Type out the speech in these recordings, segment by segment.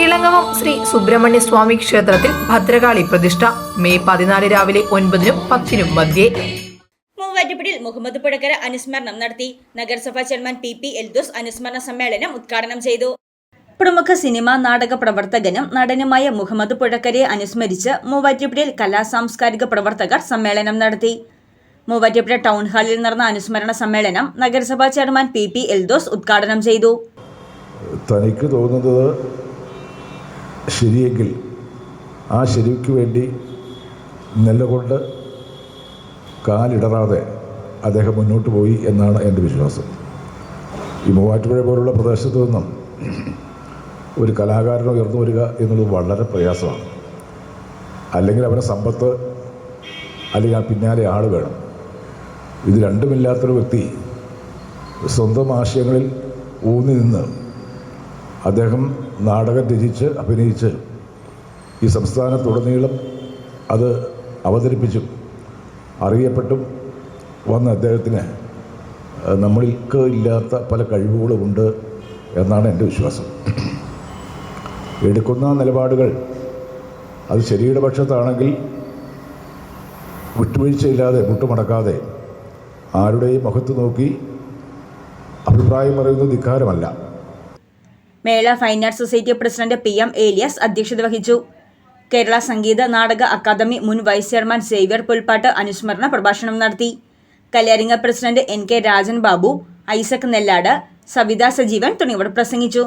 ഇളങ്ങവം ശ്രീ സുബ്രഹ്മണ്യ സ്വാമി ക്ഷേത്രത്തിൽ ഭദ്രകാളി പ്രതിഷ്ഠ മെയ് 14 രാവിലെ 9-നും 10-നും മധ്യേ. മൂവാറ്റുപുഴയിൽ മുഹമ്മദ് പുഴക്കര അനുസ്മരണം നടത്തി. നഗരസഭാ ചെയർമാൻ PP എൽദോസ് അനുസ്മരണ സമ്മേളനം ഉദ്ഘാടനം ചെയ്തു. പ്രമുഖ സിനിമാ നാടക പ്രവർത്തകനും നടനുമായ മുഹമ്മദ് പുഴക്കരയെ അനുസ്മരിച്ച് മൂവാറ്റുപുഴയിൽ കലാസാംസ്കാരിക പ്രവർത്തകർ സമ്മേളനം നടത്തി. മൂവാറ്റുപുഴ ടൗൺ ഹാളിൽ നടന്ന അനുസ്മരണ സമ്മേളനം നഗരസഭാ ചെയർമാൻ PP എൽദോസ് ഉദ്ഘാടനം ചെയ്തു. തനിക്ക് തോന്നുന്നത് ശരിയെങ്കിൽ ആ ശരിക്ക് വേണ്ടി നിലകൊണ്ട് കാലിടറാതെ അദ്ദേഹം മുന്നോട്ട് പോയി എന്നാണ് എൻ്റെ വിശ്വാസം. ഈ മൂവാറ്റുപുഴ പോലുള്ള പ്രദേശത്ത് നിന്നും ഒരു കലാകാരൻ ഉയർന്നു വരിക എന്നുള്ളത് വളരെ പ്രയാസമാണ്. അല്ലെങ്കിൽ അവന് സമ്പത്ത്, അല്ലെങ്കിൽ ആ പിന്നാലെ ആൾ വേണം. ഇത് രണ്ടുമില്ലാത്തൊരു വ്യക്തി സ്വന്തം ആശയങ്ങളിൽ ഊന്നി നിന്ന് അദ്ദേഹം നാടകം രചിച്ച് അഭിനയിച്ച് ഈ സംസ്ഥാനത്തുടനീളം അത് അവതരിപ്പിച്ചും അറിയപ്പെട്ടും വന്ന അദ്ദേഹത്തിന് നമ്മൾക്ക് ഇല്ലാത്ത പല കഴിവുകളുമുണ്ട് എന്നാണ് എൻ്റെ വിശ്വാസം. എടുക്കുന്ന നിലപാടുകൾ അത് ശരിയുടെ പക്ഷത്താണെങ്കിൽ വിട്ടുവീഴ്ചയില്ലാതെ മുട്ടുമടക്കാതെ ആരുടെയും മുഖത്ത് നോക്കി അഭിപ്രായം പറയുന്നത് ധിക്കാരമല്ല. മേള fine arts society president PM Elias അധ്യക്ഷത വഹിച്ചു. കേരള സംഗീത നാടക അക്കാദമി മുൻ വൈസ് ചെയർമാൻ സേവ്യർ പുൽപ്പാട്ട് അനുസ്മരണ പ്രഭാഷണം നടത്തി. കല്യാരിങ്ങ പ്രസിഡന്റ് NK രാജൻ ബാബു, ഐസക് നെല്ലാട്, സവിത സജീവൻ തുടങ്ങിയവർ പ്രസംഗിച്ചു.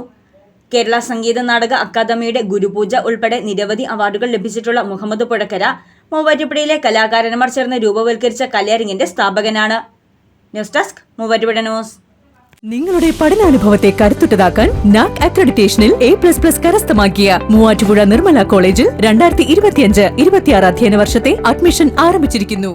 കേരള സംഗീത നാടക അക്കാദമിയുടെ ഗുരുപൂജ ഉൾപ്പെടെ നിരവധി അവാർഡുകൾ ലഭിച്ചിട്ടുള്ള മുഹമ്മദ് പുഴക്കര മൂവാറ്റുപുഴയിലെ കലാകാരന്മാർ ചേർന്ന് രൂപവൽക്കരിച്ച കല്യാരിങ്ങിന്റെ സ്ഥാപകനാണ്. News desk Muvattupuzha news. നിങ്ങളുടെ പഠനാനുഭവത്തെ കരുത്തുറ്റതാക്കാൻ NAAC അക്രഡിറ്റേഷനിൽ A++ കരസ്ഥമാക്കിയ മൂവാറ്റുപുഴ നിർമ്മല കോളേജിൽ 2025-26 അധ്യയന വർഷത്തെ അഡ്മിഷൻ ആരംഭിച്ചിരിക്കുന്നു.